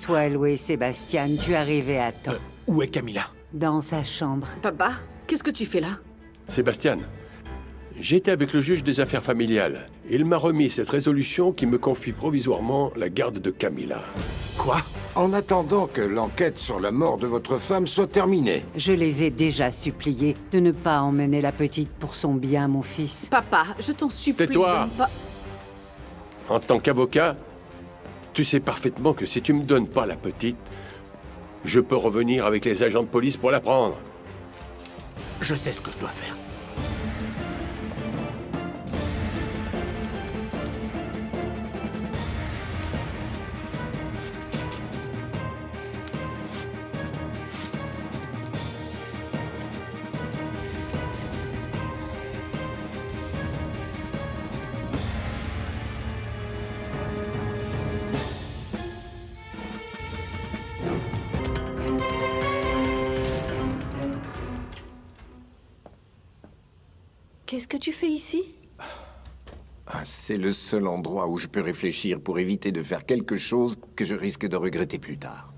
Sois loué, Sébastien, tu es arrivé à temps. Où est Camilla? Dans sa chambre. Papa, qu'est-ce que tu fais là? Sébastien, j'étais avec le juge des affaires familiales. Il m'a remis cette résolution qui me confie provisoirement la garde de Camilla. Quoi? En attendant que l'enquête sur la mort de votre femme soit terminée. Je les ai déjà suppliés de ne pas emmener la petite pour son bien, mon fils. Papa, je t'en supplie Tais-toi. de ne pas... En tant qu'avocat, tu sais parfaitement que si tu me donnes pas la petite, je peux revenir avec les agents de police pour la prendre. Je sais ce que je dois faire. Qu'est-ce que tu fais ici? Ah, c'est le seul endroit où je peux réfléchir pour éviter de faire quelque chose que je risque de regretter plus tard.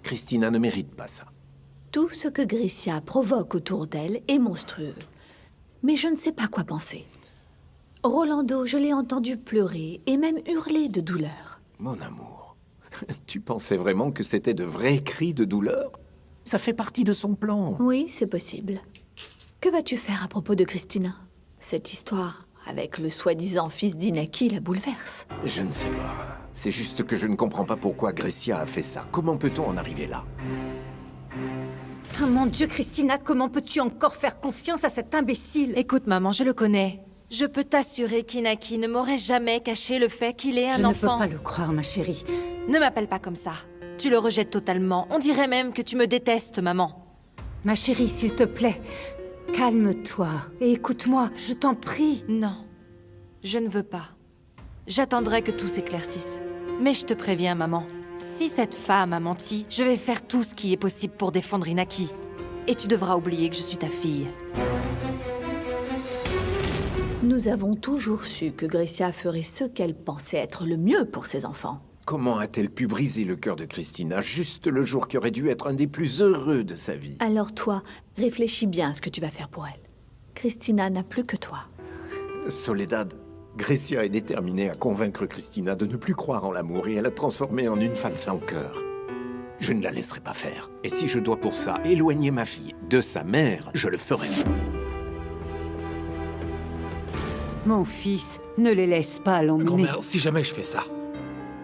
Christina ne mérite pas ça. Tout ce que Grécia provoque autour d'elle est monstrueux. Mais je ne sais pas quoi penser. Rolando, je l'ai entendu pleurer et même hurler de douleur. Mon amour, tu pensais vraiment que c'était de vrais cris de douleur? Ça fait partie de son plan. Oui, c'est possible. Que vas-tu faire à propos de Christina? Cette histoire avec le soi-disant fils d'Inaki la bouleverse. Je ne sais pas. C'est juste que je ne comprends pas pourquoi Grécia a fait ça. Comment peut-on en arriver là? Oh mon Dieu, Christina, comment peux-tu encore faire confiance à cet imbécile? Écoute, maman, je le connais. Je peux t'assurer qu'Inaki ne m'aurait jamais caché le fait qu'il est un enfant. Je ne peux pas le croire, ma chérie. Ne m'appelle pas comme ça. Tu le rejettes totalement. On dirait même que tu me détestes, maman. Ma chérie, s'il te plaît, calme-toi et écoute-moi, je t'en prie. Non, je ne veux pas. J'attendrai que tout s'éclaircisse. Mais je te préviens, maman. Si cette femme a menti, je vais faire tout ce qui est possible pour défendre Inaki. Et tu devras oublier que je suis ta fille. Nous avons toujours su que Grécia ferait ce qu'elle pensait être le mieux pour ses enfants. Comment a-t-elle pu briser le cœur de Christina juste le jour qui aurait dû être un des plus heureux de sa vie? Alors toi, réfléchis bien à ce que tu vas faire pour elle. Christina n'a plus que toi. Soledad, Grécia est déterminée à convaincre Christina de ne plus croire en l'amour et à la transformer en une femme sans cœur. Je ne la laisserai pas faire. Et si je dois pour ça éloigner ma fille de sa mère, je le ferai. Mon fils, ne les laisse pas l'emmener. Grand-mère, si jamais je fais ça,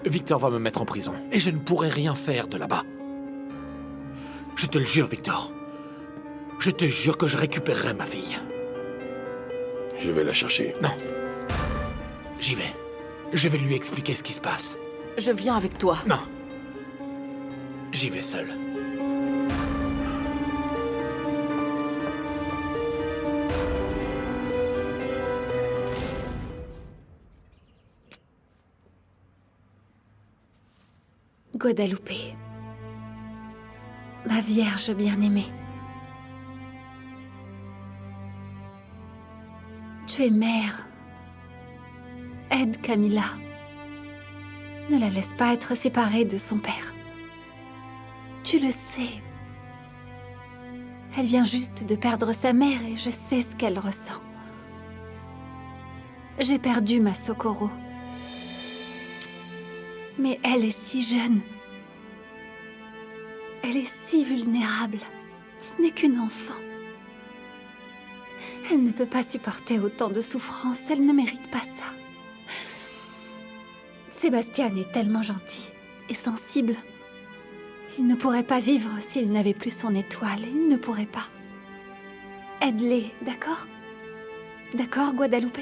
Victor va me mettre en prison. Et je ne pourrai rien faire de là-bas. Je te le jure, Victor. Je te jure que je récupérerai ma fille. Je vais la chercher. Non. J'y vais. Je vais lui expliquer ce qui se passe. Je viens avec toi. Non. J'y vais seul. Guadalupe, ma vierge bien-aimée. Tu es mère. Aide Camilla. Ne la laisse pas être séparée de son père. Tu le sais. Elle vient juste de perdre sa mère et je sais ce qu'elle ressent. J'ai perdu ma Socorro. Mais elle est si jeune. Elle est si vulnérable. Ce n'est qu'une enfant. Elle ne peut pas supporter autant de souffrance. Elle ne mérite pas ça. Sébastien est tellement gentil et sensible. Il ne pourrait pas vivre s'il n'avait plus son étoile. Il ne pourrait pas. Aide-les, d'accord? D'accord, Guadalupe?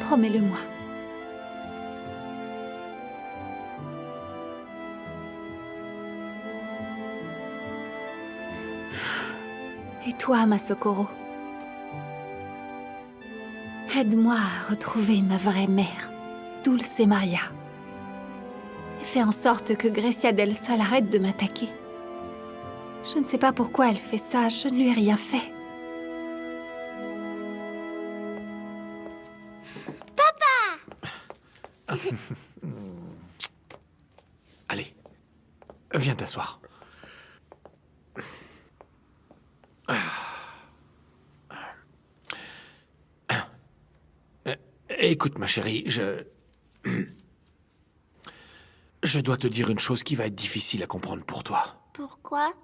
Promets-le-moi. Et toi, ma Socorro? Aide-moi à retrouver ma vraie mère, Dulce Maria. Et fais en sorte que Grécia del Sol arrête de m'attaquer. Je ne sais pas pourquoi elle fait ça, je ne lui ai rien fait. Allez. Viens t'asseoir. Écoute, ma chérie, je dois te dire une chose qui va être difficile à comprendre pour toi. Pourquoi?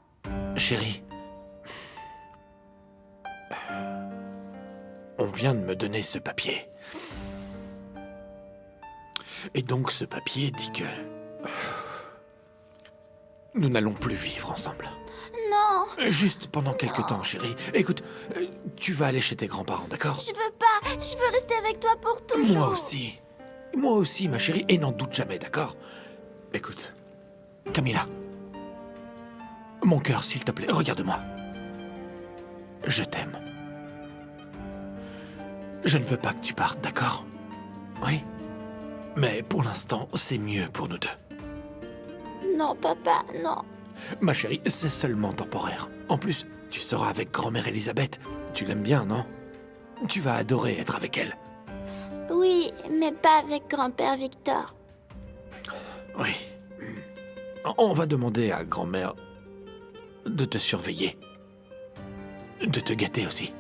Chérie, on vient de me donner ce papier. Et donc ce papier dit que nous n'allons plus vivre ensemble. Non, Juste pendant quelques temps, chérie. Écoute, tu vas aller chez tes grands-parents, d'accord? je veux pas. Je veux rester avec toi pour toujours. Moi aussi. Moi aussi, ma chérie, et n'en doute jamais, d'accord? Écoute, Camilla. Mon cœur, s'il te plaît, regarde-moi. Je t'aime. Je ne veux pas que tu partes, d'accord? Oui? Mais pour l'instant, c'est mieux pour nous deux. Non, papa, non. Ma chérie, c'est seulement temporaire. En plus, tu seras avec grand-mère Elisabeth. Tu l'aimes bien, non? Tu vas adorer être avec elle. Oui, mais pas avec grand-père Victor. Oui. On va demander à grand-mère de te surveiller. De te gâter aussi.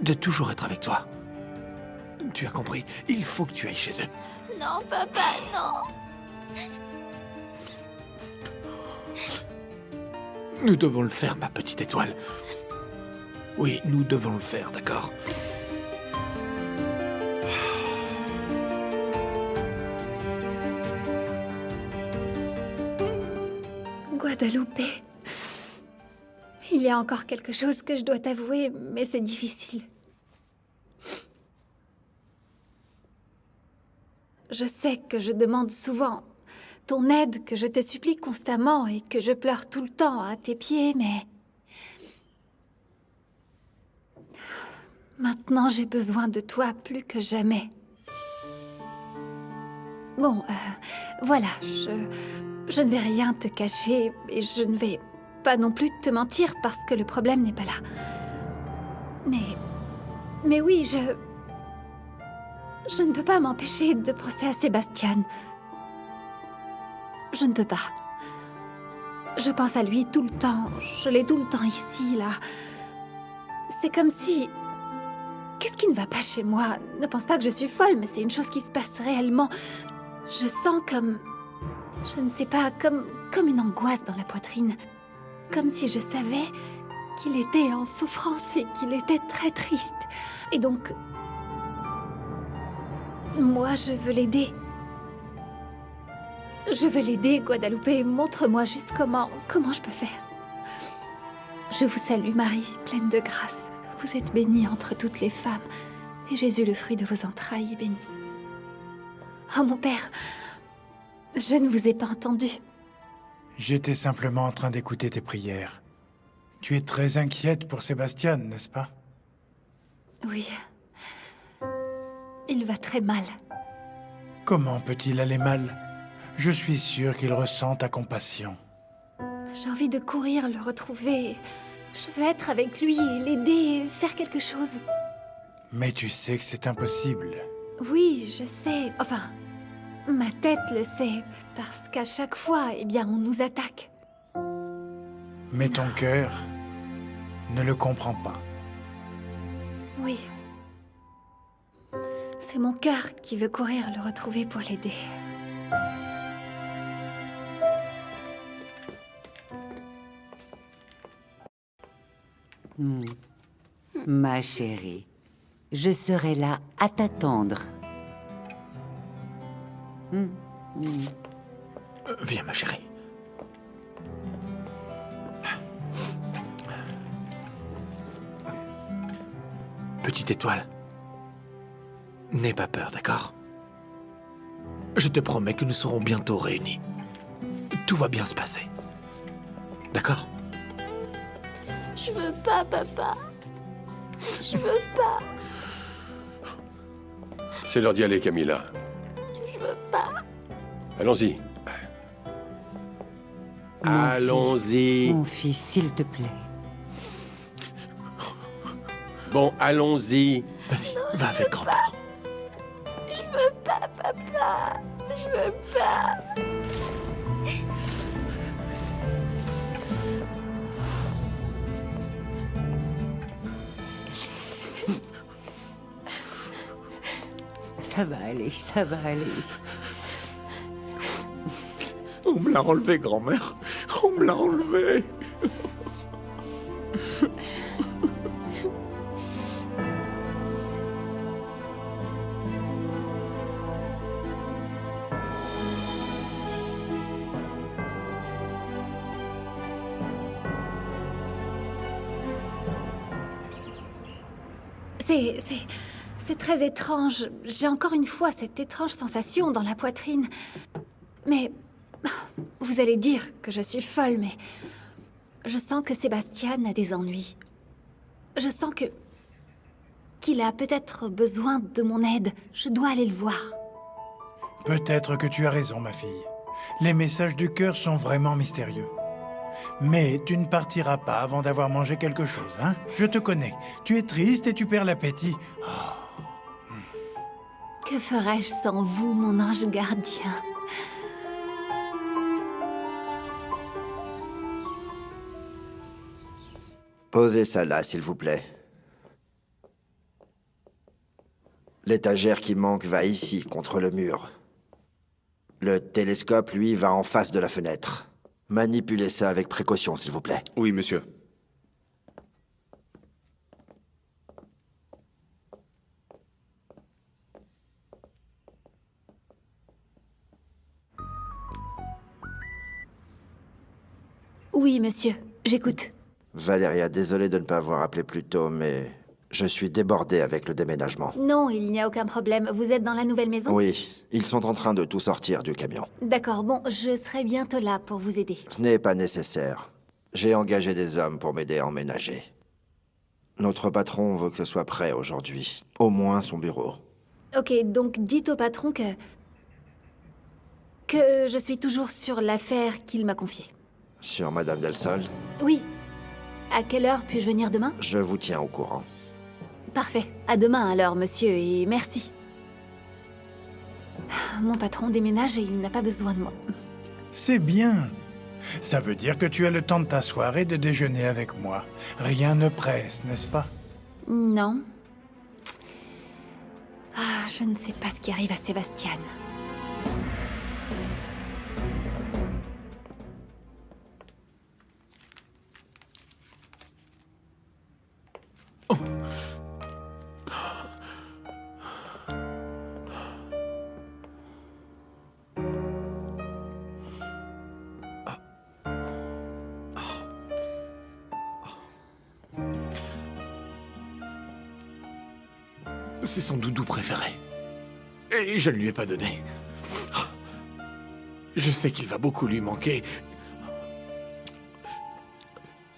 De toujours être avec toi. Tu as compris? Il faut que tu ailles chez eux. Non, papa, non. Nous devons le faire, ma petite étoile. Oui, nous devons le faire, d'accord? Guadalupe. Il y a encore quelque chose que je dois t'avouer, mais c'est difficile. Je sais que je demande souvent ton aide, que je te supplie constamment et que je pleure tout le temps à tes pieds, mais... Maintenant, j'ai besoin de toi plus que jamais. Bon, voilà, je ne vais rien te cacher et je ne vais pas non plus te mentir parce que le problème n'est pas là. Mais oui, je ne peux pas m'empêcher de penser à Sébastien. Je ne peux pas. Je pense à lui tout le temps. Je l'ai tout le temps ici, là. C'est comme si... Qu'est-ce qui ne va pas chez moi? Ne pense pas que je suis folle, mais c'est une chose qui se passe réellement. Je sens comme... Je ne sais pas, comme une angoisse dans la poitrine. Comme si je savais qu'il était en souffrance et qu'il était très triste. Et donc... Moi, je veux l'aider. Je veux l'aider, Guadalupe. Montre-moi juste comment je peux faire. Je vous salue, Marie, pleine de grâce. Vous êtes bénie entre toutes les femmes, et Jésus, le fruit de vos entrailles, est béni. Oh, mon père, je ne vous ai pas entendu. J'étais simplement en train d'écouter tes prières. Tu es très inquiète pour Sébastien, n'est-ce pas? Oui. Il va très mal. Comment peut-il aller mal? Je suis sûr qu'il ressent ta compassion. J'ai envie de courir, le retrouver. Je veux être avec lui, l'aider, faire quelque chose. Mais tu sais que c'est impossible. Oui, je sais. Enfin, ma tête le sait. Parce qu'à chaque fois, eh bien, on nous attaque. Mais ton cœur ne le comprend pas. Oui. C'est mon cœur qui veut courir le retrouver pour l'aider. Ma chérie, je serai là à t'attendre. Viens, ma chérie. Petite étoile, n'aie pas peur, d'accord? Je te promets que nous serons bientôt réunis. Tout va bien se passer. D'accord? Je veux pas, papa. Je veux pas. C'est l'heure d'y aller, Camilla. Je veux pas. Allons-y. Mon Allons-y. Mon fils, s'il te plaît. Bon, allons-y. Vas-y, va avec grand-père. Je veux pas, papa. Je veux pas. ça va aller, ça va aller. On me l'a enlevé, grand-mère. On me l'a enlevé. C'est très étrange. J'ai encore une fois cette étrange sensation dans la poitrine. Mais... vous allez dire que je suis folle, mais... je sens que Sébastien a des ennuis. Je sens qu'il a peut-être besoin de mon aide. Je dois aller le voir. Peut-être que tu as raison, ma fille. Les messages du cœur sont vraiment mystérieux. Mais tu ne partiras pas avant d'avoir mangé quelque chose, hein? Je te connais. Tu es triste et tu perds l'appétit. Oh. Que ferais-je sans vous, mon ange gardien? Posez ça là, s'il vous plaît. L'étagère qui manque va ici, contre le mur. Le télescope, lui, va en face de la fenêtre. Manipulez ça avec précaution, s'il vous plaît. Oui, monsieur. Oui, monsieur. J'écoute. Valéria, désolé de ne pas avoir appelé plus tôt, mais je suis débordé avec le déménagement. Non, il n'y a aucun problème. Vous êtes dans la nouvelle maison? Oui, ils sont en train de tout sortir du camion. D'accord, bon, je serai bientôt là pour vous aider. Ce n'est pas nécessaire. J'ai engagé des hommes pour m'aider à emménager. Notre patron veut que ce soit prêt aujourd'hui. Au moins son bureau. Ok, donc dites au patron que je suis toujours sur l'affaire qu'il m'a confiée. Sur Madame Del Sol? Oui. À quelle heure puis-je venir demain? Je vous tiens au courant. Parfait. À demain alors, monsieur, et merci. Mon patron déménage et il n'a pas besoin de moi. C'est bien. Ça veut dire que tu as le temps de t'asseoir et de déjeuner avec moi. Rien ne presse, n'est-ce pas? Non. Ah, je ne sais pas ce qui arrive à Sébastien. C'est son doudou préféré. Et je ne lui ai pas donné. Je sais qu'il va beaucoup lui manquer.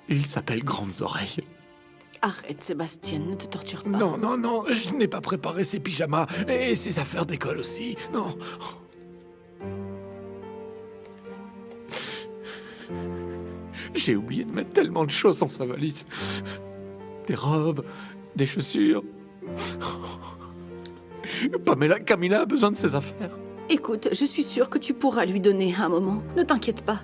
Il s'appelle Grandes Oreilles. Arrête, Sébastien, ne te torture pas. Non, non, non, je n'ai pas préparé ses pyjamas et ses affaires d'école aussi. Non. J'ai oublié de mettre tellement de choses dans sa valise. Des robes, des chaussures. Camilla a besoin de ses affaires. Écoute, je suis sûre que tu pourras lui donner un moment. Ne t'inquiète pas.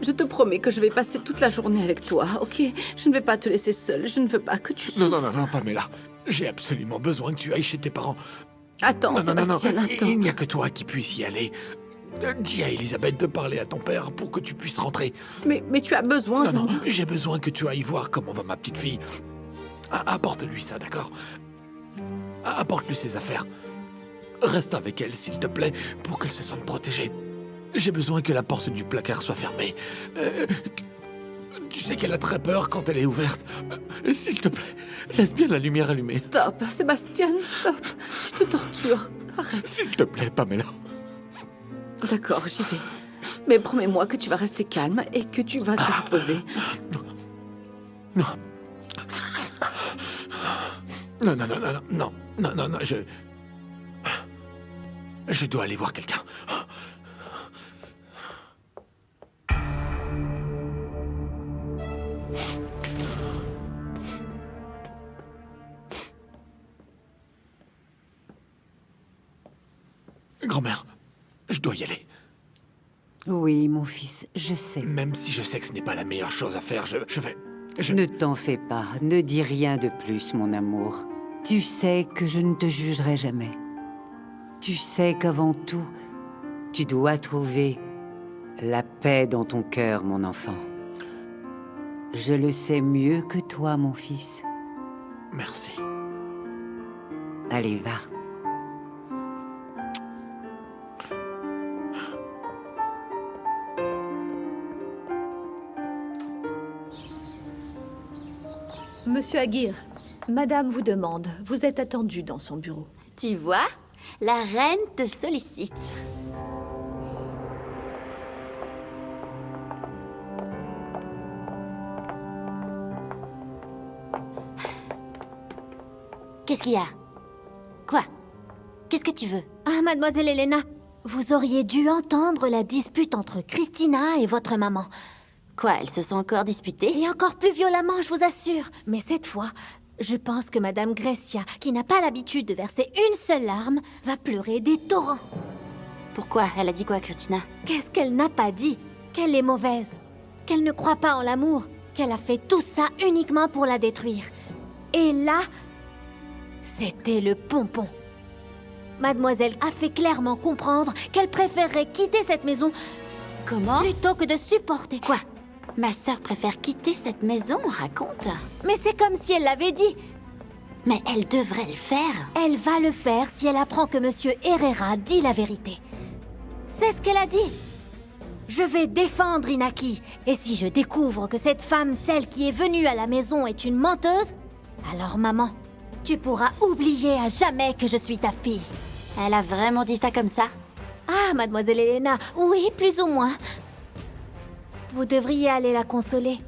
Je te promets que je vais passer toute la journée avec toi, ok? Je ne vais pas te laisser seule. Je ne veux pas que tu... Non, Pamela. J'ai absolument besoin que tu ailles chez tes parents. Attends, Sébastien, attends. Il n'y a que toi qui puisse y aller. Dis à Elisabeth de parler à ton père pour que tu puisses rentrer. Mais tu as besoin de... Non, j'ai besoin que tu ailles voir comment va ma petite fille. Apporte-lui ça, d'accord? Apporte-lui ses affaires. Reste avec elle, s'il te plaît, pour qu'elle se sente protégée. J'ai besoin que la porte du placard soit fermée. Tu sais qu'elle a très peur quand elle est ouverte. S'il te plaît, laisse bien la lumière allumée. Stop, Sébastien, stop. Tu te tortures. Arrête. S'il te plaît, Pamela. D'accord, j'y vais. Mais promets-moi que tu vas rester calme et que tu vas te reposer. Non. Non, je dois aller voir quelqu'un. Grand-mère, je dois y aller. Oui, mon fils, je sais. Même si je sais que ce n'est pas la meilleure chose à faire, je vais... Ne t'en fais pas, ne dis rien de plus, mon amour. Tu sais que je ne te jugerai jamais. Tu sais qu'avant tout, tu dois trouver la paix dans ton cœur, mon enfant. Je le sais mieux que toi, mon fils. Merci. Allez, va. Monsieur Aguirre, Madame vous demande. Vous êtes attendu dans son bureau. Tu vois, la reine te sollicite. Qu'est-ce qu'il y a? Quoi? Qu'est-ce que tu veux? Ah, mademoiselle Elena, vous auriez dû entendre la dispute entre Christina et votre maman. Quoi, elles se sont encore disputées? Et encore plus violemment, je vous assure. Mais cette fois, je pense que Madame Grecia, qui n'a pas l'habitude de verser une seule larme, va pleurer des torrents. Pourquoi? Elle a dit quoi, Christina? Qu'est-ce qu'elle n'a pas dit? Qu'elle est mauvaise. Qu'elle ne croit pas en l'amour. Qu'elle a fait tout ça uniquement pour la détruire. Et là, c'était le pompon. Mademoiselle a fait clairement comprendre qu'elle préférerait quitter cette maison. Comment? Plutôt que de supporter. Quoi? Ma sœur préfère quitter cette maison, raconte. Mais c'est comme si elle l'avait dit. Mais elle devrait le faire. Elle va le faire si elle apprend que Monsieur Herrera dit la vérité. C'est ce qu'elle a dit. Je vais défendre Inaki. Et si je découvre que cette femme, celle qui est venue à la maison, est une menteuse, alors maman, tu pourras oublier à jamais que je suis ta fille. Elle a vraiment dit ça comme ça? Ah, mademoiselle Elena, oui, plus ou moins. Vous devriez aller la consoler.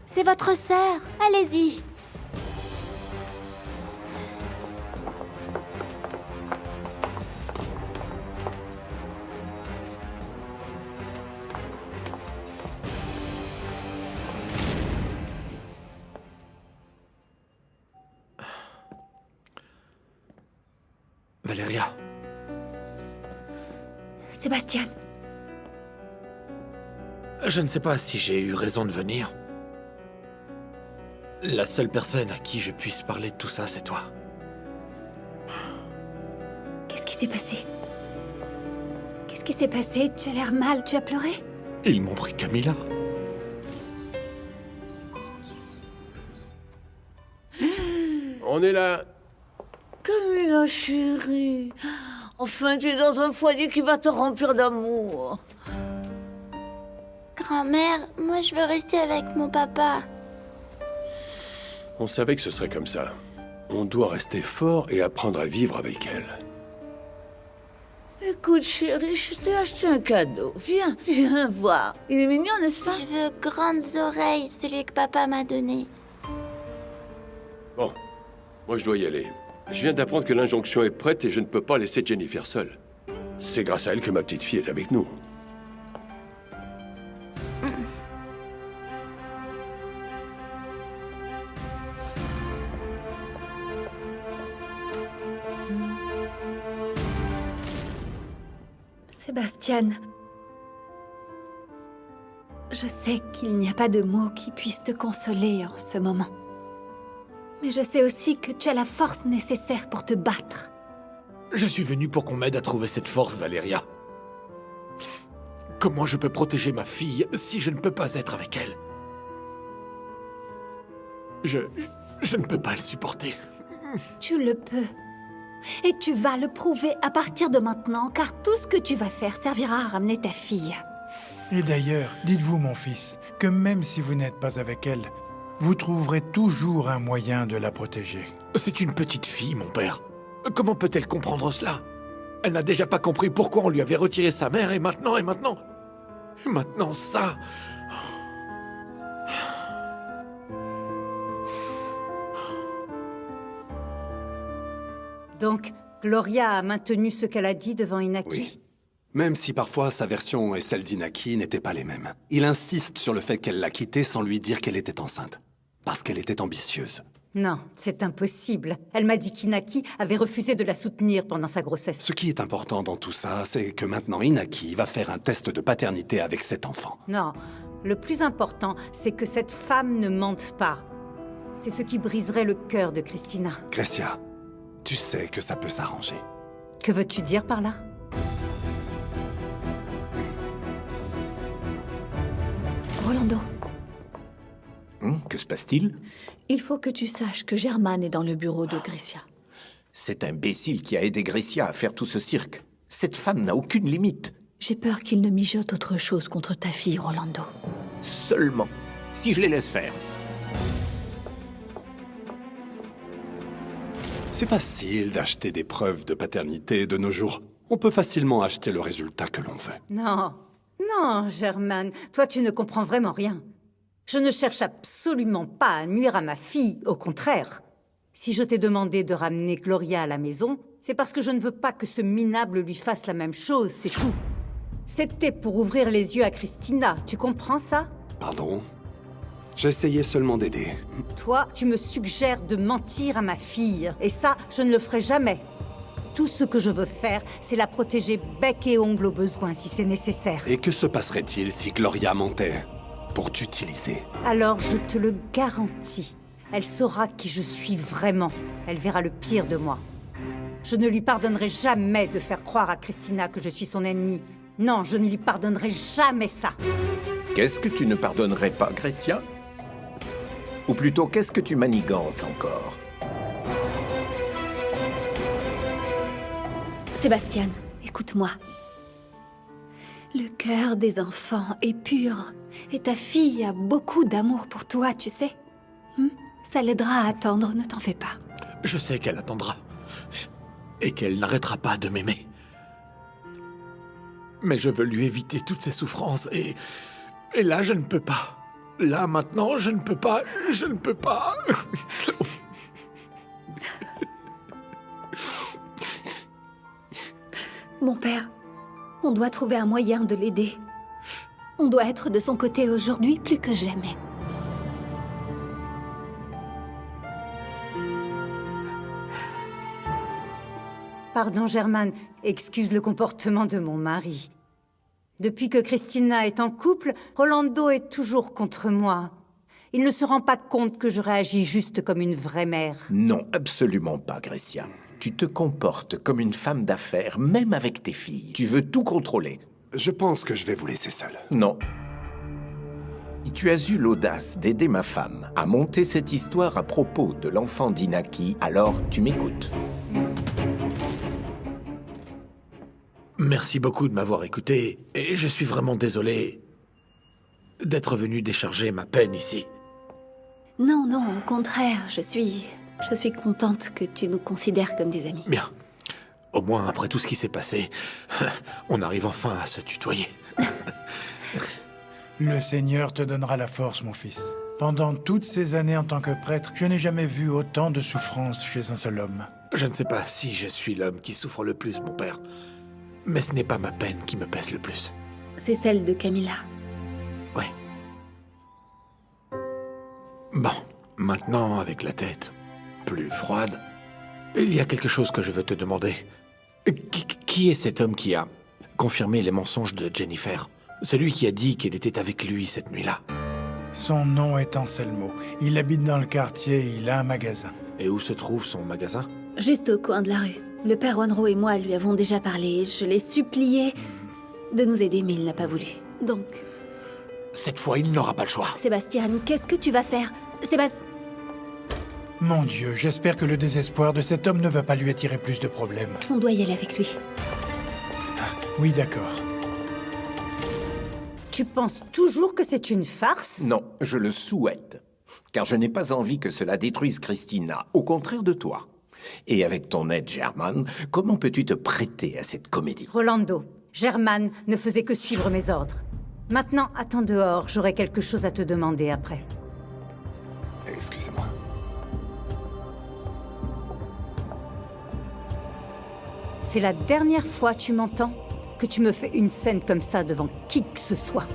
C'est votre sœur, allez-y. Valeria. Sébastien. Je ne sais pas si j'ai eu raison de venir. La seule personne à qui je puisse parler de tout ça, c'est toi. Qu'est-ce qui s'est passé? Qu'est-ce qui s'est passé? Tu as l'air mal, tu as pleuré? Ils m'ont pris Camilla. On est là. Camilla, chérie. Enfin, tu es dans un foyer qui va te remplir d'amour. Grand-mère, moi je veux rester avec mon papa. On savait que ce serait comme ça. On doit rester fort et apprendre à vivre avec elle. Écoute, chérie, je t'ai acheté un cadeau. Viens voir. Il est mignon, n'est-ce pas? Je veux grandes oreilles, celui que papa m'a donné. Bon, moi je dois y aller. Je viens d'apprendre que l'injonction est prête et je ne peux pas laisser Jennifer seule. C'est grâce à elle que ma petite fille est avec nous. Sébastien, je sais qu'il n'y a pas de mots qui puissent te consoler en ce moment. Mais je sais aussi que tu as la force nécessaire pour te battre. Je suis venu pour qu'on m'aide à trouver cette force, Valeria. Comment je peux protéger ma fille si je ne peux pas être avec elle? Je ne peux pas le supporter. Tu le peux. Et tu vas le prouver à partir de maintenant, car tout ce que tu vas faire servira à ramener ta fille. Et d'ailleurs, dites-vous, mon fils, que même si vous n'êtes pas avec elle, vous trouverez toujours un moyen de la protéger. C'est une petite fille, mon père. Comment peut-elle comprendre cela? Elle n'a déjà pas compris pourquoi on lui avait retiré sa mère, et maintenant ça... Donc, Gloria a maintenu ce qu'elle a dit devant Inaki. Oui. Même si parfois sa version et celle d'Inaki n'étaient pas les mêmes. Il insiste sur le fait qu'elle l'a quittée sans lui dire qu'elle était enceinte. Parce qu'elle était ambitieuse. Non, c'est impossible. Elle m'a dit qu'Inaki avait refusé de la soutenir pendant sa grossesse. Ce qui est important dans tout ça, c'est que maintenant Inaki va faire un test de paternité avec cet enfant. Non, le plus important, c'est que cette femme ne mente pas. C'est ce qui briserait le cœur de Christina. Grecia, tu sais que ça peut s'arranger. Que veux-tu dire par là? Rolando, Que se passe-t-il? Il faut que tu saches que Germaine est dans le bureau de Grécia. Cet imbécile qui a aidé Grécia à faire tout ce cirque. Cette femme n'a aucune limite. J'ai peur qu'il ne mijote autre chose contre ta fille, Rolando. Seulement, si je les laisse faire. C'est facile d'acheter des preuves de paternité de nos jours. On peut facilement acheter le résultat que l'on veut. Non, non, Germaine, toi tu ne comprends vraiment rien. Je ne cherche absolument pas à nuire à ma fille, au contraire. Si je t'ai demandé de ramener Gloria à la maison, c'est parce que je ne veux pas que ce minable lui fasse la même chose, c'est tout. C'était pour ouvrir les yeux à Christina, tu comprends ça? Pardon? J'essayais seulement d'aider. Toi, tu me suggères de mentir à ma fille, et ça, je ne le ferai jamais. Tout ce que je veux faire, c'est la protéger bec et ongle au besoin, si c'est nécessaire. Et que se passerait-il si Gloria mentait pour t'utiliser? Alors je te le garantis, elle saura qui je suis vraiment. Elle verra le pire de moi. Je ne lui pardonnerai jamais de faire croire à Christina que je suis son ennemi. Non, je ne lui pardonnerai jamais ça. Qu'est-ce que tu ne pardonnerais pas, Grécia? Ou plutôt, qu'est-ce que tu manigances encore? Sébastien, écoute-moi. Le cœur des enfants est pur, et ta fille a beaucoup d'amour pour toi, tu sais. Ça l'aidera à attendre, ne t'en fais pas. Je sais qu'elle attendra. Et qu'elle n'arrêtera pas de m'aimer. Mais je veux lui éviter toutes ces souffrances et là, je ne peux pas. Là, maintenant, je ne peux pas. Je ne peux pas. Mon père, on doit trouver un moyen de l'aider. On doit être de son côté aujourd'hui plus que jamais. Pardon, Germaine, excuse le comportement de mon mari. Depuis que Christina est en couple, Rolando est toujours contre moi. Il ne se rend pas compte que je réagis juste comme une vraie mère. Non, absolument pas, Grécia. Tu te comportes comme une femme d'affaires, même avec tes filles. Tu veux tout contrôler. Je pense que je vais vous laisser seul. Non. Tu as eu l'audace d'aider ma femme à monter cette histoire à propos de l'enfant d'Inaki, alors tu m'écoutes. Merci beaucoup de m'avoir écouté, et je suis vraiment désolé d'être venu décharger ma peine ici. Non, non, au contraire, je suis contente que tu nous considères comme des amis. Bien. Au moins, après tout ce qui s'est passé, on arrive enfin à se tutoyer. Le Seigneur te donnera la force, mon fils. Pendant toutes ces années en tant que prêtre, je n'ai jamais vu autant de souffrance chez un seul homme. Je ne sais pas si je suis l'homme qui souffre le plus, mon père. Mais ce n'est pas ma peine qui me pèse le plus. C'est celle de Camilla. Oui. Bon, maintenant, avec la tête plus froide, il y a quelque chose que je veux te demander. Qui est cet homme qui a confirmé les mensonges de Jennifer? Celui qui a dit qu'elle était avec lui cette nuit-là. Son nom est Anselmo. Il habite dans le quartier et il a un magasin. Et où se trouve son magasin? Juste au coin de la rue. Le père Wanro et moi lui avons déjà parlé. Je l'ai supplié de nous aider, mais il n'a pas voulu. Donc... Cette fois, il n'aura pas le choix. Sébastien, qu'est-ce que tu vas faire? Sébastien... Mon Dieu, j'espère que le désespoir de cet homme ne va pas lui attirer plus de problèmes. On doit y aller avec lui. Oui, d'accord. Tu penses toujours que c'est une farce? Non, je le souhaite. Car je n'ai pas envie que cela détruise Christina, au contraire de toi. Et avec ton aide, Germaine, comment peux-tu te prêter à cette comédie? Rolando, Germaine ne faisait que suivre mes ordres. Maintenant, attends dehors, j'aurai quelque chose à te demander après. Excusez-moi. C'est la dernière fois, tu m'entends, que tu me fais une scène comme ça devant qui que ce soit.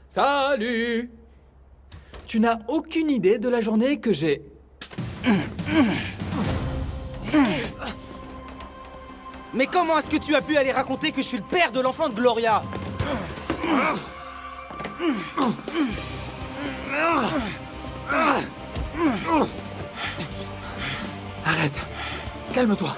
Salut! Tu n'as aucune idée de la journée que j'ai... Mais comment est-ce que tu as pu aller raconter que je suis le père de l'enfant de Gloria? Arrête. Calme-toi.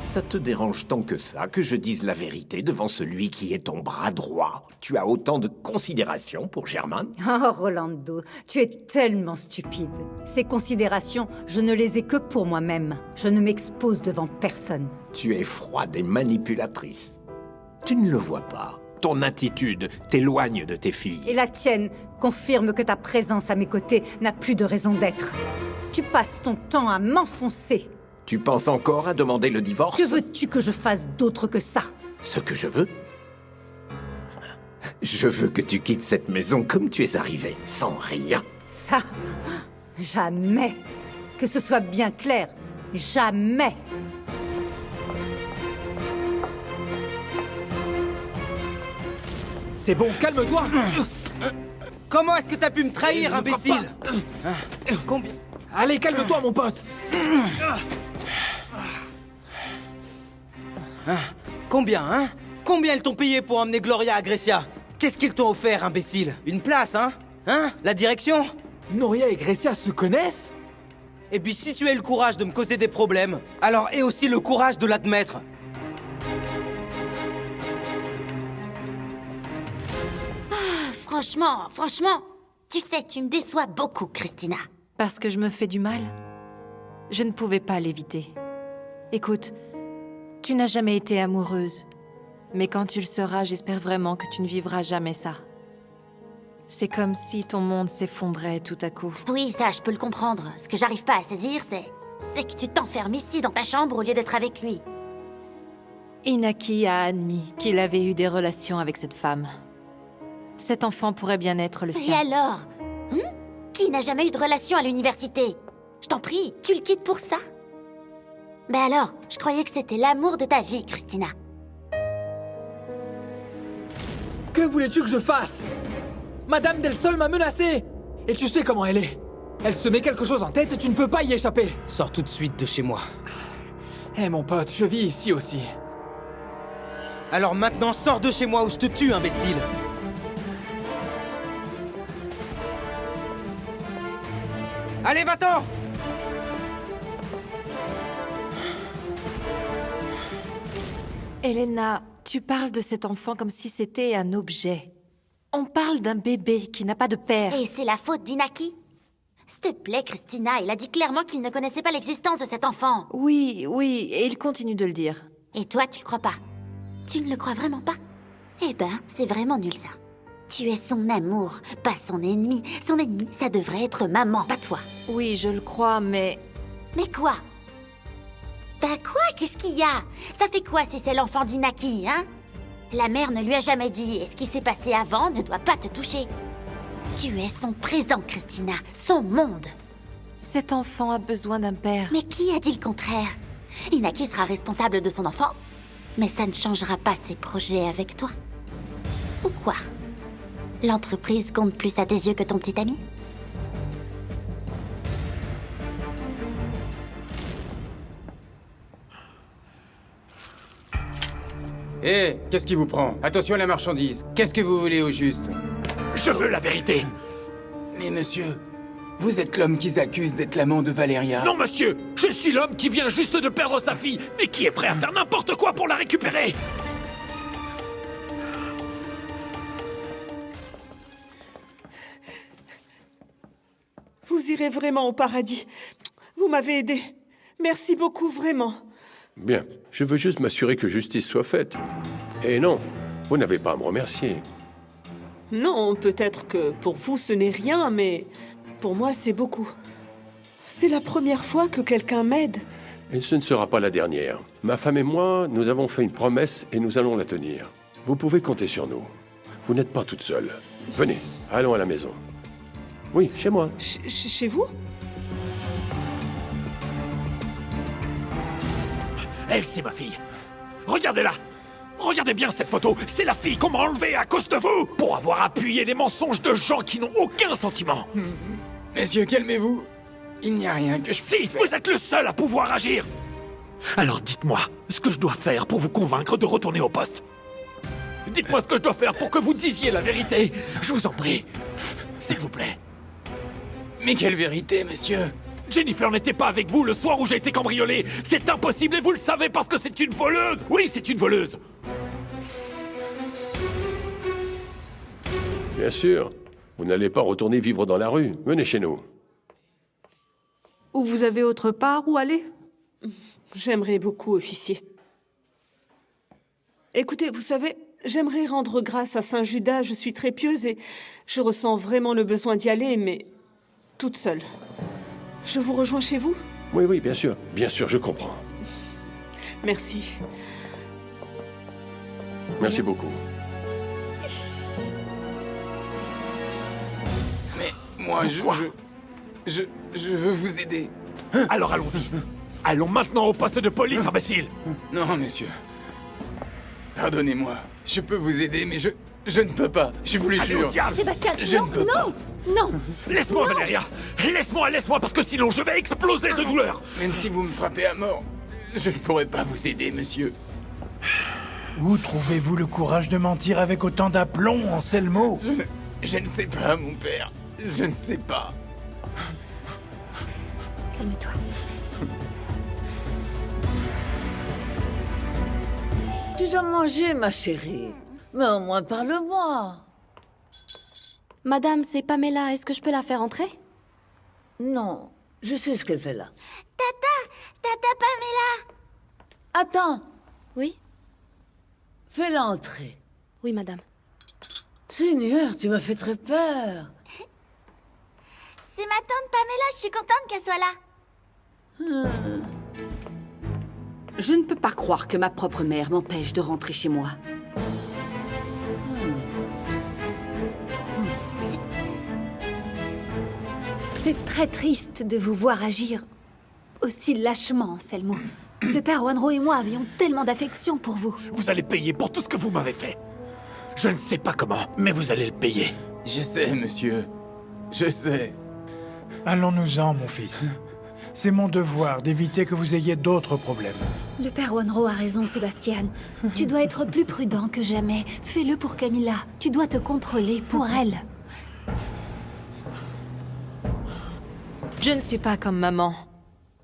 Ça te dérange tant que ça que je dise la vérité devant celui qui est ton bras droit? Tu as autant de considération pour Germain? Oh, Rolando, tu es tellement stupide. Ces considérations, je ne les ai que pour moi-même. Je ne m'expose devant personne. Tu es froide et manipulatrice. Tu ne le vois pas. Ton attitude t'éloigne de tes filles. Et la tienne confirme que ta présence à mes côtés n'a plus de raison d'être. Tu passes ton temps à m'enfoncer. Tu penses encore à demander le divorce? Que veux-tu que je fasse d'autre que ça? Ce que je veux? Je veux que tu quittes cette maison comme tu es arrivé, sans rien. Ça, jamais. Que ce soit bien clair, jamais. C'est bon, calme-toi. Comment est-ce que t'as pu me trahir, imbécile? Combien? Allez, calme-toi, mon pote. Combien, hein? Combien ils t'ont payé pour emmener Gloria à Grecia? Qu'est-ce qu'ils t'ont offert, imbécile? Une place, hein? Hein? La direction? Noria et Grecia se connaissent? Et puis si tu as eu le courage de me causer des problèmes, alors aie aussi le courage de l'admettre. Franchement, tu sais, tu me déçois beaucoup, Christina. Parce que je me fais du mal? Je ne pouvais pas l'éviter. Écoute, tu n'as jamais été amoureuse. Mais quand tu le seras, j'espère vraiment que tu ne vivras jamais ça. C'est comme si ton monde s'effondrait tout à coup. Oui, ça, je peux le comprendre. Ce que j'arrive pas à saisir, c'est que tu t'enfermes ici dans ta chambre au lieu d'être avec lui. Inaki a admis qu'il avait eu des relations avec cette femme. Cet enfant pourrait bien être le Et sien. alors? Qui n'a jamais eu de relation à l'université? Je t'en prie, tu le quittes pour ça? Ben alors, je croyais que c'était l'amour de ta vie, Christina. Que voulais-tu que je fasse? Madame Del Sol m'a menacé. Et tu sais comment elle est. Elle se met quelque chose en tête et tu ne peux pas y échapper. Sors tout de suite de chez moi. Eh mon pote, je vis ici aussi. Alors maintenant, sors de chez moi ou je te tue, imbécile. Allez, va-t'en! Elena, tu parles de cet enfant comme si c'était un objet. On parle d'un bébé qui n'a pas de père. Et c'est la faute d'Inaki? S'il te plaît, Christina, il a dit clairement qu'il ne connaissait pas l'existence de cet enfant. Oui, et il continue de le dire. Et toi, tu le crois pas? Tu ne le crois vraiment pas? Eh ben, c'est vraiment nul, ça. Tu es son amour, pas son ennemi. Son ennemi, ça devrait être maman, pas toi. Oui, je le crois, mais... Mais quoi? Bah quoi? Qu'est-ce qu'il y a? Ça fait quoi si c'est l'enfant d'Inaki, hein? La mère ne lui a jamais dit, et ce qui s'est passé avant ne doit pas te toucher. Tu es son présent, Christina, son monde. Cet enfant a besoin d'un père. Mais qui a dit le contraire? Inaki sera responsable de son enfant, mais ça ne changera pas ses projets avec toi. Ou quoi? L'entreprise compte plus à tes yeux que ton petit ami? Hé, qu'est-ce qui vous prend? Attention à la marchandise. Qu'est-ce que vous voulez au juste? Je veux la vérité. Mais monsieur, vous êtes l'homme qu'ils accusent d'être l'amant de Valéria. Non, monsieur. Je suis l'homme qui vient juste de perdre sa fille, mais qui est prêt à faire n'importe quoi pour la récupérer. Vous irez vraiment au paradis. Vous m'avez aidé. Merci beaucoup, vraiment. Bien, je veux juste m'assurer que justice soit faite. Et non, vous n'avez pas à me remercier. Non, peut-être que pour vous ce n'est rien, mais pour moi c'est beaucoup. C'est la première fois que quelqu'un m'aide. Et ce ne sera pas la dernière. Ma femme et moi, nous avons fait une promesse et nous allons la tenir. Vous pouvez compter sur nous. Vous n'êtes pas toute seule. Venez, allons à la maison. Oui, chez moi. Chez vous? Elle, c'est ma fille. Regardez-la. Regardez bien cette photo. C'est la fille qu'on m'a enlevée à cause de vous, pour avoir appuyé les mensonges de gens qui n'ont aucun sentiment. Messieurs, calmez-vous. Il n'y a rien que je puisse faire. Vous êtes le seul à pouvoir agir. Alors dites-moi ce que je dois faire pour vous convaincre de retourner au poste. Dites-moi ce que je dois faire pour que vous disiez la vérité. Je vous en prie. S'il vous plaît. Mais quelle vérité, monsieur? Jennifer n'était pas avec vous le soir où j'ai été cambriolé. C'est impossible et vous le savez parce que c'est une voleuse. Oui, c'est une voleuse. Bien sûr. Vous n'allez pas retourner vivre dans la rue. Venez chez nous. Ou vous avez autre part où aller? J'aimerais beaucoup, officier. Écoutez, vous savez, j'aimerais rendre grâce à Saint Judas. Je suis très pieuse et je ressens vraiment le besoin d'y aller, mais toute seule. Je vous rejoins chez vous? Oui, oui, bien sûr. Bien sûr, je comprends. Merci. Merci beaucoup. Mais moi, je veux vous aider. Alors allons-y. Allons maintenant au poste de police, imbécile. Non, monsieur. Pardonnez-moi. Je peux vous aider, mais je ne peux pas. Je vous le Allez au jure. diable. Sébastien, Je ne peux pas. non. Laisse-moi, Valéria. Laisse-moi, parce que sinon je vais exploser de douleur. Même si vous me frappez à mort, je ne pourrai pas vous aider, monsieur. Où trouvez-vous le courage de mentir avec autant d'aplomb, Anselmo? Je ne sais pas, mon père. Je ne sais pas. Calme-toi. Tu dois manger, ma chérie. Mais au moins parle-moi. Madame, c'est Pamela. Est-ce que je peux la faire entrer? Non, je sais ce qu'elle fait là. Tata Pamela! Attends. Oui? Fais-la entrer. Oui, madame. Seigneur, tu m'as fait très peur. C'est ma tante Pamela, je suis contente qu'elle soit là. Je ne peux pas croire que ma propre mère m'empêche de rentrer chez moi. C'est très triste de vous voir agir aussi lâchement, Anselmo. Le père Wanro et moi avions tellement d'affection pour vous. Vous allez payer pour tout ce que vous m'avez fait. Je ne sais pas comment, mais vous allez le payer. Je sais, monsieur. Je sais. Allons-nous-en, mon fils. C'est mon devoir d'éviter que vous ayez d'autres problèmes. Le père Wanro a raison, Sébastien. Tu dois être plus prudent que jamais. Fais-le pour Camilla. Tu dois te contrôler pour elle. Je ne suis pas comme maman.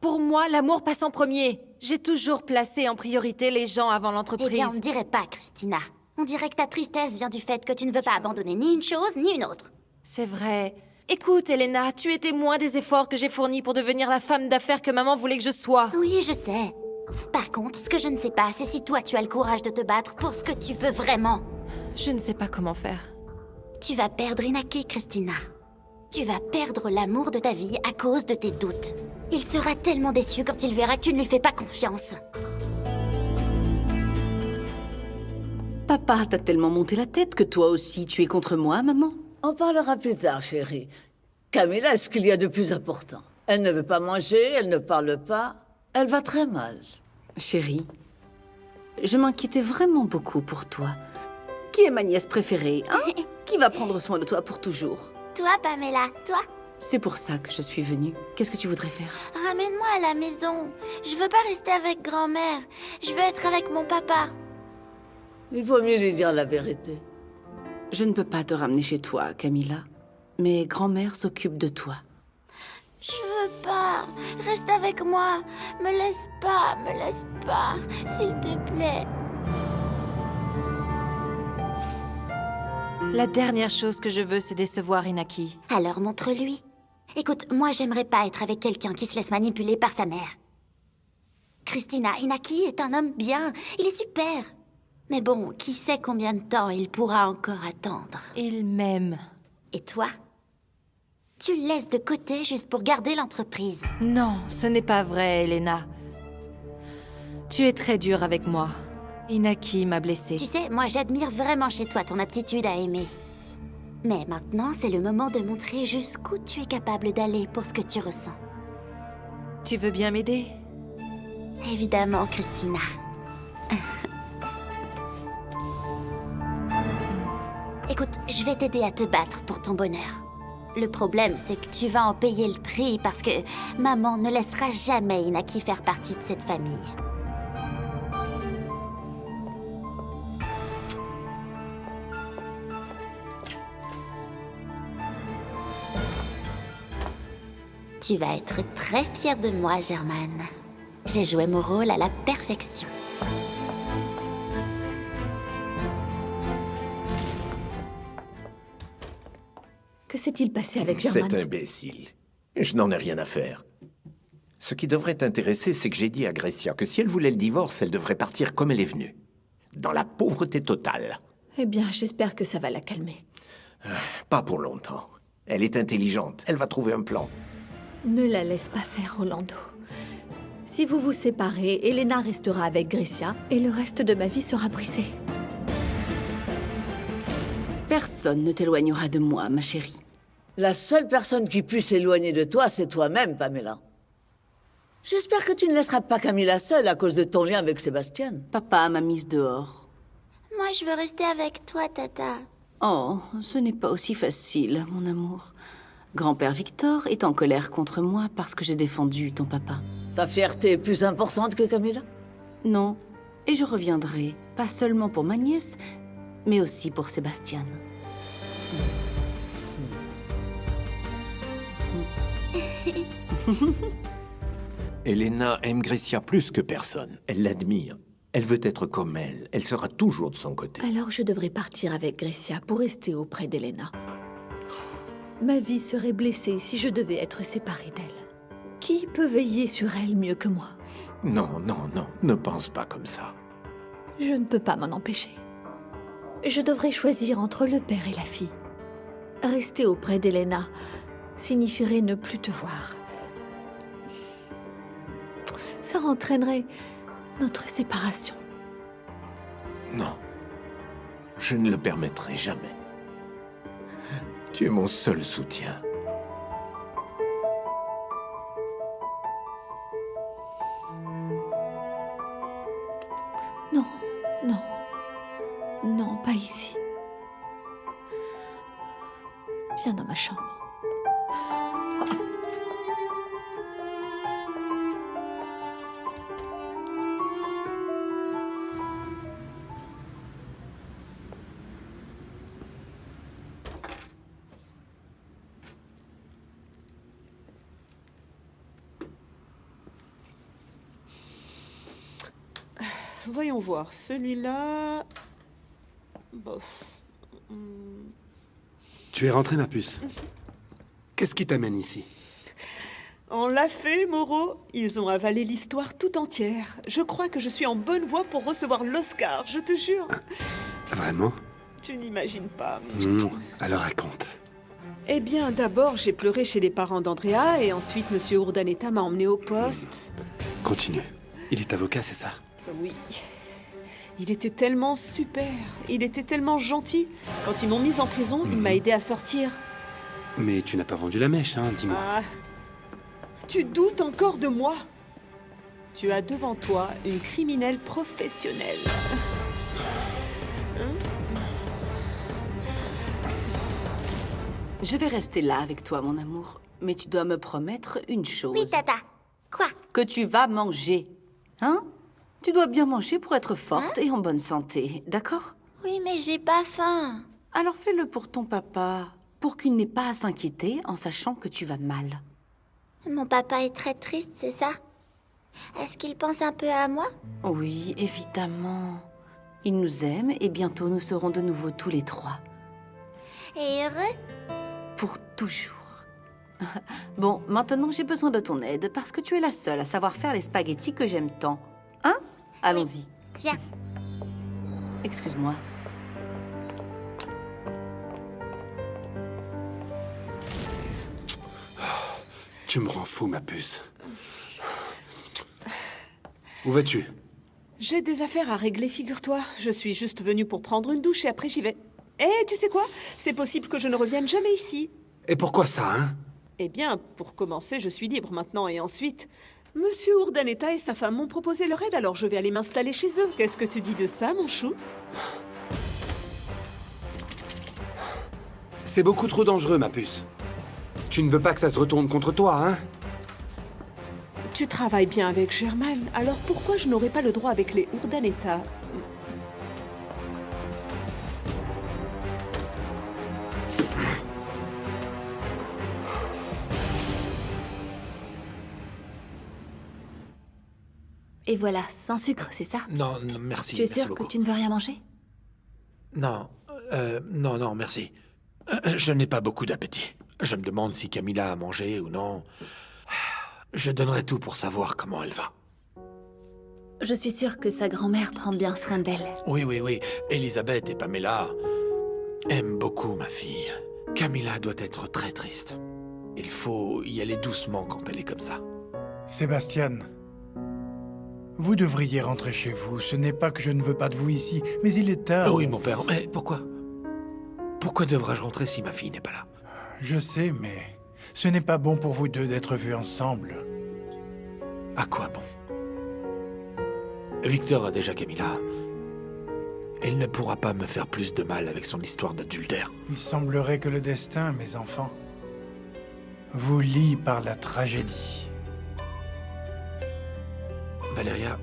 Pour moi, l'amour passe en premier. J'ai toujours placé en priorité les gens avant l'entreprise. Eh bien, on ne dirait pas, Christina. On dirait que ta tristesse vient du fait que tu ne veux pas abandonner ni une chose ni une autre. C'est vrai. Écoute, Elena, tu es témoin des efforts que j'ai fournis pour devenir la femme d'affaires que maman voulait que je sois. Oui, je sais. Par contre, ce que je ne sais pas, c'est si toi tu as le courage de te battre pour ce que tu veux vraiment. Je ne sais pas comment faire. Tu vas perdre Inaki, Christina. Tu vas perdre l'amour de ta vie à cause de tes doutes. Il sera tellement déçu quand il verra que tu ne lui fais pas confiance. Papa t'a tellement monté la tête que toi aussi tu es contre moi, maman. On parlera plus tard, chérie. Camilla, est-ce qu'il y a de plus important? Elle ne veut pas manger, elle ne parle pas. Elle va très mal. Chérie, je m'inquiétais vraiment beaucoup pour toi. Qui est ma nièce préférée, hein? Qui va prendre soin de toi pour toujours? Toi, Pamela, toi. C'est pour ça que je suis venue. Qu'est-ce que tu voudrais faire? Ramène-moi à la maison. Je veux pas rester avec grand-mère. Je veux être avec mon papa. Il vaut mieux lui dire la vérité. Je ne peux pas te ramener chez toi, Camilla. Mais grand-mère s'occupe de toi. Je veux pas. Reste avec moi. Me laisse pas, s'il te plaît. La dernière chose que je veux, c'est décevoir Inaki. Alors montre-lui. Écoute, moi j'aimerais pas être avec quelqu'un qui se laisse manipuler par sa mère. Christina, Inaki est un homme bien. Il est super. Mais bon, qui sait combien de temps il pourra encore attendre. Il m'aime. Et toi? Tu le laisses de côté juste pour garder l'entreprise. Non, ce n'est pas vrai, Elena. Tu es très dure avec moi. Inaki m'a blessée. Tu sais, moi j'admire vraiment chez toi ton aptitude à aimer. Mais maintenant, c'est le moment de montrer jusqu'où tu es capable d'aller pour ce que tu ressens. Tu veux bien m'aider? Évidemment, Christina. Écoute, je vais t'aider à te battre pour ton bonheur. Le problème, c'est que tu vas en payer le prix parce que maman ne laissera jamais Inaki faire partie de cette famille. Tu vas être très fière de moi, Germaine. J'ai joué mon rôle à la perfection. Que s'est-il passé avec Germaine? Cet imbécile. Je n'en ai rien à faire. Ce qui devrait t'intéresser, c'est que j'ai dit à Grecia que si elle voulait le divorce, elle devrait partir comme elle est venue. Dans la pauvreté totale. Eh bien, j'espère que ça va la calmer. Pas pour longtemps. Elle est intelligente. Elle va trouver un plan. Ne la laisse pas faire, Orlando. Si vous vous séparez, Elena restera avec Grecia et le reste de ma vie sera brisé. Personne ne t'éloignera de moi, ma chérie. La seule personne qui puisse s'éloigner de toi, c'est toi-même, Pamela. J'espère que tu ne laisseras pas Camilla seule à cause de ton lien avec Sébastien. Papa m'a mise dehors. Moi, je veux rester avec toi, Tata. Oh, ce n'est pas aussi facile, mon amour. Grand-père Victor est en colère contre moi parce que j'ai défendu ton papa. Ta fierté est plus importante que Camilla? Non, et je reviendrai, pas seulement pour ma nièce, mais aussi pour Sébastien. Elena aime Grecia plus que personne. Elle l'admire. Elle veut être comme elle. Elle sera toujours de son côté. Alors je devrais partir avec Grecia pour rester auprès d'Elena. Ma vie serait blessée si je devais être séparée d'elle. Qui peut veiller sur elle mieux que moi? Non, non, non. Ne pense pas comme ça. Je ne peux pas m'en empêcher. Je devrais choisir entre le père et la fille. Rester auprès d'Elena signifierait ne plus te voir. Ça entraînerait notre séparation. Non. Je ne le permettrai jamais. Tu es mon seul soutien. Non, non. Non, pas ici. Viens dans ma chambre. Voyons voir, celui-là... Bof. Tu es rentrée, ma puce. Qu'est-ce qui t'amène ici? On l'a fait, Moreau. Ils ont avalé l'histoire tout entière. Je crois que je suis en bonne voie pour recevoir l'Oscar, je te jure. Vraiment? Tu n'imagines pas. Alors raconte. Eh bien, d'abord, j'ai pleuré chez les parents d'Andrea et ensuite, Monsieur Urdaneta m'a emmené au poste. Continue. Il est avocat, c'est ça? Oui. Il était tellement super. Il était tellement gentil. Quand ils m'ont mise en prison, il m'a aidé à sortir. Mais tu n'as pas vendu la mèche, hein, dis-moi. Ah. Tu doutes encore de moi? Tu as devant toi une criminelle professionnelle. Je vais rester là avec toi, mon amour. Mais tu dois me promettre une chose. Oui, Tata. Quoi? Que tu vas manger. Hein? Tu dois bien manger pour être forte et en bonne santé, d'accord? Oui, mais j'ai pas faim. Alors fais-le pour ton papa, pour qu'il n'ait pas à s'inquiéter en sachant que tu vas mal. Mon papa est très triste, c'est ça? Est-ce qu'il pense un peu à moi? Oui, évidemment. Il nous aime et bientôt nous serons de nouveau tous les trois. Et heureux? Pour toujours. Bon, maintenant j'ai besoin de ton aide parce que tu es la seule à savoir faire les spaghettis que j'aime tant. Hein? Allons-y. Viens. Excuse-moi. Tu me rends fou, ma puce. Où vas-tu? J'ai des affaires à régler, figure-toi. Je suis juste venue pour prendre une douche et après j'y vais. Eh, tu sais quoi? C'est possible que je ne revienne jamais ici. Et pourquoi ça, hein? Eh bien, pour commencer, je suis libre maintenant et ensuite... Monsieur Urdaneta et sa femme m'ont proposé leur aide, alors je vais aller m'installer chez eux. Qu'est-ce que tu dis de ça, mon chou? C'est beaucoup trop dangereux, ma puce. Tu ne veux pas que ça se retourne contre toi, hein? Tu travailles bien avec Germaine, alors pourquoi je n'aurais pas le droit avec les Urdaneta? Et voilà, sans sucre, c'est ça? Non, non, merci. Tu es merci sûr beaucoup. que tu ne veux rien manger? Non, non, merci. Je n'ai pas beaucoup d'appétit. Je me demande si Camilla a mangé ou non. Je donnerai tout pour savoir comment elle va. Je suis sûre que sa grand-mère prend bien soin d'elle. Oui. Elisabeth et Pamela aiment beaucoup ma fille. Camilla doit être très triste. Il faut y aller doucement quand elle est comme ça. Sébastien, vous devriez rentrer chez vous. Ce n'est pas que je ne veux pas de vous ici, mais il est tard. Oui, mon père, mais pourquoi? Pourquoi devrais-je rentrer si ma fille n'est pas là? Je sais, mais ce n'est pas bon pour vous deux d'être vus ensemble. À quoi bon? Victor a déjà Camilla. Il ne pourra pas me faire plus de mal avec son histoire d'adultère. Il semblerait que le destin, mes enfants, vous lie par la tragédie. Valéria,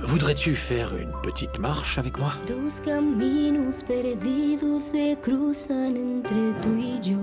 voudrais-tu faire une petite marche avec moi? Dos caminos perdidos se cruzan entre tú y yo.